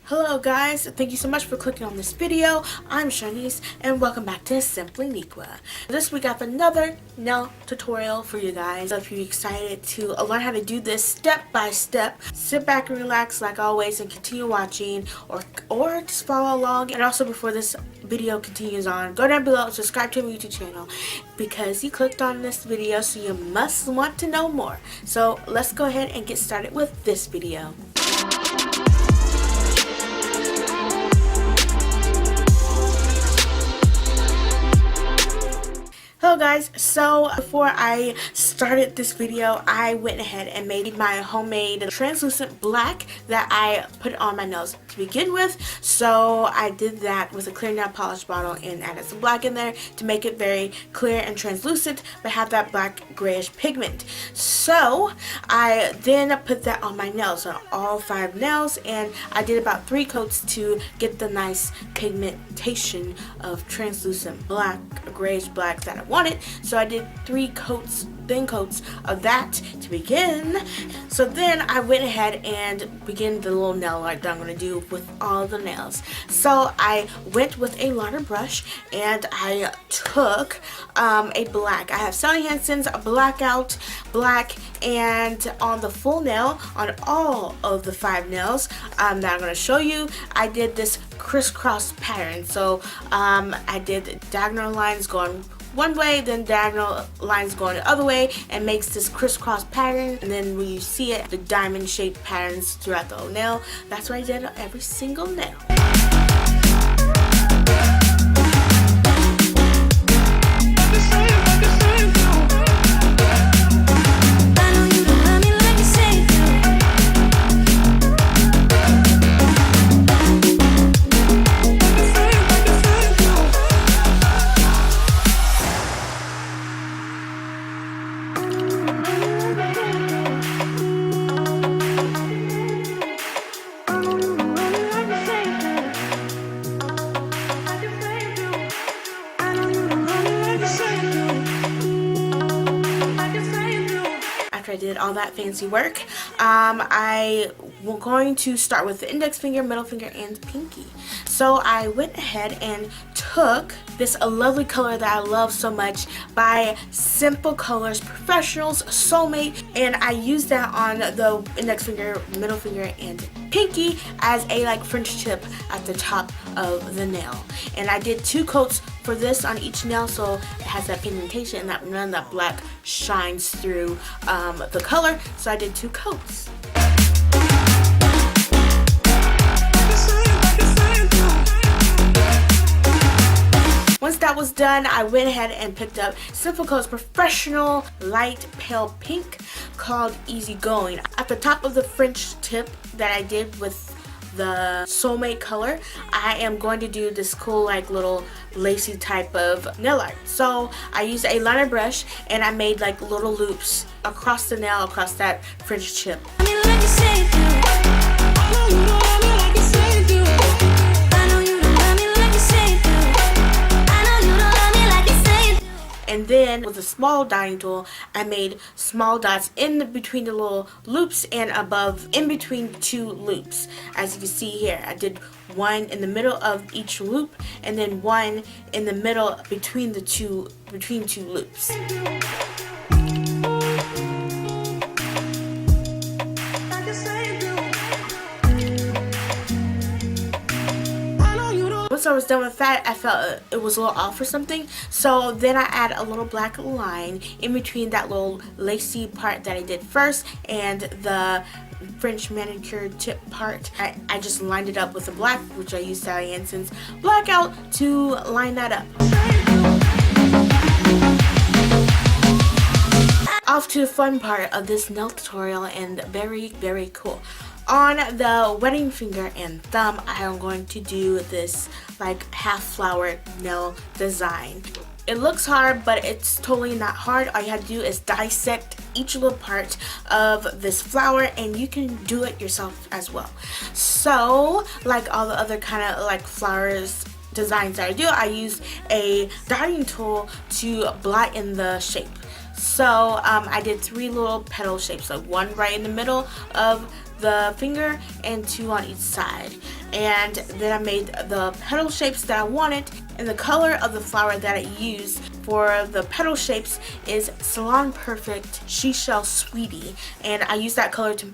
Hello guys, thank you so much for clicking on this video. I'm Shanice and welcome back to Simply Niqua. This week I have another nail tutorial for you guys. So if you're excited to learn how to do this step by step, sit back and relax like always and continue watching or just follow along. And also before this video continues on, go down below and subscribe to my YouTube channel because you clicked on this video, so you must want to know more. So let's go ahead and get started with this video. Hello guys, so before I started this video, I went ahead and made my homemade translucent black that I put on my nails to begin with. So I did that with a clear nail polish bottle and added some black in there to make it very clear and translucent but have that black grayish pigment. So I then put that on my nails, on all 5 nails, and I did about 3 coats to get the nice pigmentation of translucent black, grayish black that I wanted. So I did 3 thin coats of that to begin. So then I went ahead and began the little nail art that I'm going to do with all the nails. So I went with a liner brush and I took a black. I have SALON HANSEN's Blackout Black, and on the full nail, on all of the 5 nails that I'm going to show you, I did this crisscross pattern. So I did diagonal lines going one way, then diagonal lines going the other way, and makes this crisscross pattern. And then when you see it, the diamond shaped patterns throughout the whole nail. That's what I did on every single nail. I did all that fancy work, I was going to start with the index finger, middle finger, and pinky. So I went ahead and took this lovely color that I love so much by SINFULCOLORS Professionals Soulmate, and I used that on the index finger, middle finger, and pinky as a French tip at the top of the nail. And I did 2 coats for this on each nail, so it has that pigmentation and that none of that black shines through the color. So I did 2 coats. Once that was done, I went ahead and picked up SINFULCOLORS Professional Light Pale Pink called Easy Going. At the top of the French tip that I did with the Soulmate color, I am going to do this cool little lacy type of nail art. So I used a liner brush and I made little loops across the nail, across that French tip. And then with a small dotting tool, I made small dots in between the little loops and above, in between 2 loops. As you can see here, I did 1 in the middle of each loop and then 1 in the middle between 2 loops. Once I was done with that, I felt it was a little off or something, so then I add a little black line in between that little lacy part that I did first and the French manicure tip part. I just lined it up with the black, which I used SALON HANSEN's Blackout to line that up. Off to the fun part of this nail tutorial, and very, very cool. On the wedding finger and thumb, I am going to do this half flower nail design. It looks hard, but it's totally not hard. All you have to do is dissect each little part of this flower, and you can do it yourself as well. So, like all the other kind of flowers designs that I do, I use a dotting tool to blot in the shape. So I did 3 little petal shapes, like one right in the middle of the finger and 2 on each side. And then I made the petal shapes that I wanted, and the color of the flower that I used for the petal shapes is Salon Perfect Seashell Sweetie, and I used that color to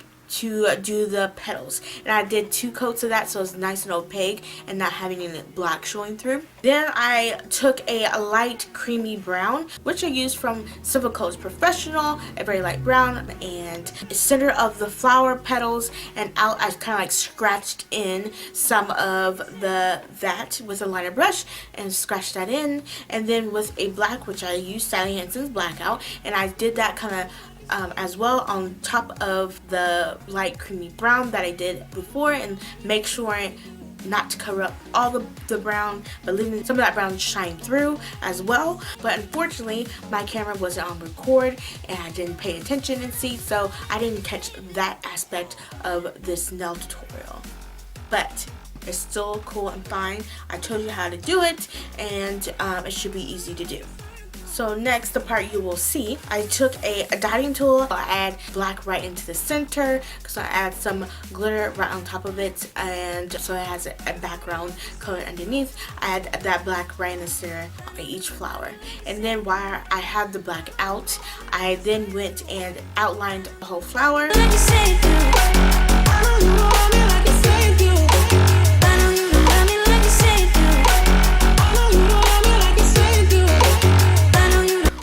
do the petals, and I did 2 coats of that so it's nice and opaque and not having any black showing through. Then I took a light creamy brown, which I used from SINFULCOLORS Professional, a very light brown, and the center of the flower petals and out I kind of like scratched in some of that with a liner brush and scratched that in, and then with a black, which I used Sally Hansen's Blackout, and I did that kind of as well on top of the light creamy brown that I did before, and make sure not to cover up all the brown, but leaving some of that brown shine through as well. But unfortunately my camera wasn't on record and I didn't pay attention and see, so I didn't catch that aspect of this nail tutorial. But it's still cool and fine. I told you how to do it, and it should be easy to do. So next, the part you will see, I took a dotting tool. I add black right into the center, so I add some glitter right on top of it, and so it has a background color underneath. I add that black right in the center of each flower. And then while I have the black out, I then went and outlined the whole flower.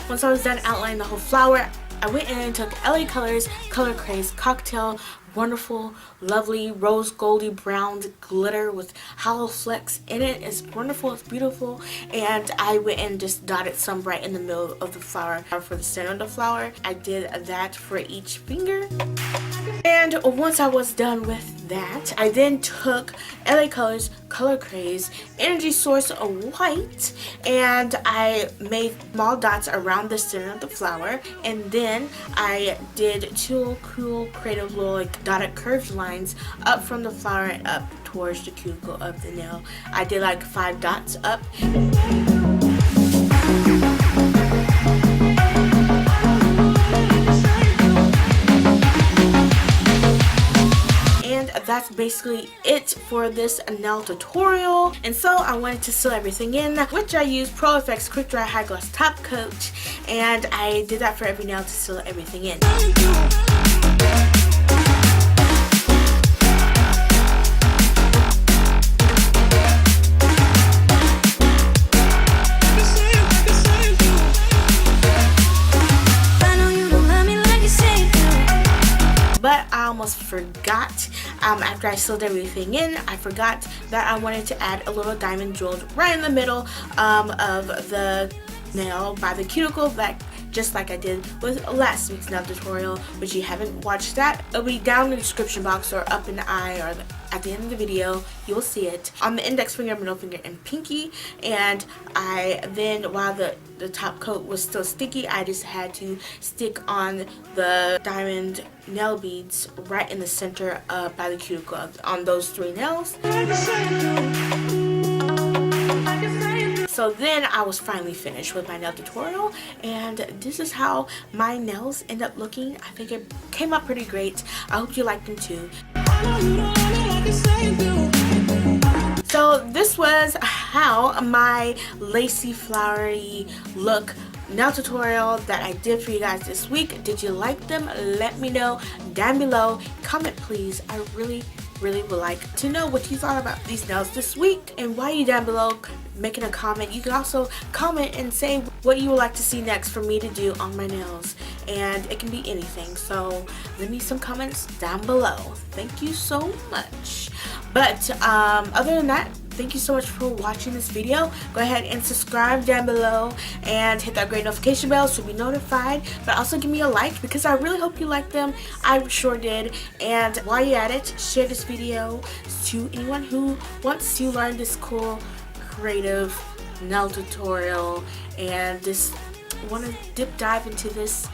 Once I was done outlining the whole flower, I went in and took LA Colors Color Craze Cocktail Wonderful, Lovely, Rose Goldy Brown glitter with hollow flecks in it. It's wonderful, it's beautiful, and I went and just dotted some right in the middle of the flower for the center of the flower. I did that for each finger. And once I was done with that, I then took LA Colors Color Craze Energy Source White, and I made small dots around the center of the flower, and then I did 2 cool creative little like dotted curved lines up from the flower and up towards the cuticle of the nail. I did like 5 dots up. That's basically it for this nail tutorial. And so I wanted to seal everything in, which I used Pro FX Quick Dry High Gloss Top Coat, and I did that for every nail to seal everything in. But I almost forgot, after I sealed everything in, I forgot that I wanted to add a little diamond jeweled right in the middle of the nail by the cuticle, just like I did with last week's nail tutorial. Which you haven't watched that, it'll be down in the description box or up in the eye or at the end of the video. You'll see it on the index finger, middle finger, and pinky. And I then, while the top coat was still sticky, I just had to stick on the diamond nail beads right in the center by the cuticle on those 3 nails. So then I was finally finished with my nail tutorial, and this is how my nails end up looking. I think it came out pretty great. I hope you liked them too. So this was how my lacy flowery look nail tutorial that I did for you guys this week. Did you like them? Let me know down below. Comment please. I really would like to know what you thought about these nails this week. And while you're down below making a comment, you can also comment and say what you would like to see next for me to do on my nails, and it can be anything. So leave me some comments down below. Thank you so much. But other than that, thank you so much for watching this video. Go ahead and subscribe down below and hit that great notification bell so you'll be notified. But also give me a like, because I really hope you like them. I sure did. And while you're at it, share this video to anyone who wants to learn this cool creative nail tutorial and just want to dive into this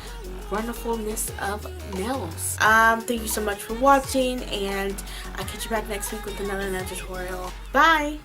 wonderfulness of nails. Thank you so much for watching, and I'll catch you back next week with another nail tutorial. Bye!